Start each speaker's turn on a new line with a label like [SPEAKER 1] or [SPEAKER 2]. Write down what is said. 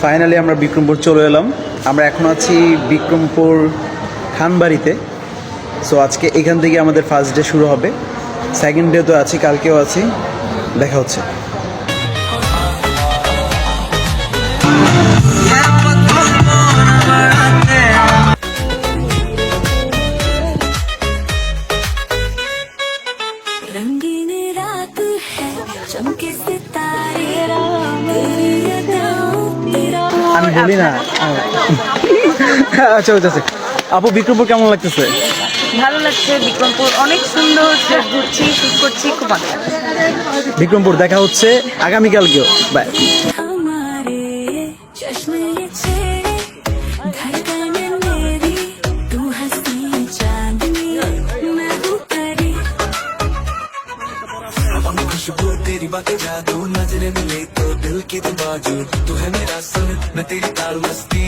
[SPEAKER 1] Finally আমরা বিক্রমপুর চলে এলাম। আমরা এখন আছি বিক্রমপুর খানবাড়িতে। সো আজকে এখান থেকে আমাদের ফার্স্ট ডে শুরু হবে। সেকেন্ড ডে তো আছি, কালকেও আছি, দেখা হচ্ছে। আমি বলি না। আচ্ছা আচ্ছা, আপু বিক্রমপুর কেমন লাগতেছে?
[SPEAKER 2] ভালো লাগছে, বিক্রমপুর অনেক সুন্দর। ঘুরছি, শুট করছি, খুব ভালো লাগছে।
[SPEAKER 1] বিক্রমপুর দেখা হচ্ছে আগামীকালকেও। বাই।
[SPEAKER 3] खुशबू तेरी बातें जादू नजरे मिले तो दिल की बाजू तू है मेरा सुन मैं तेरी ताल मस्ती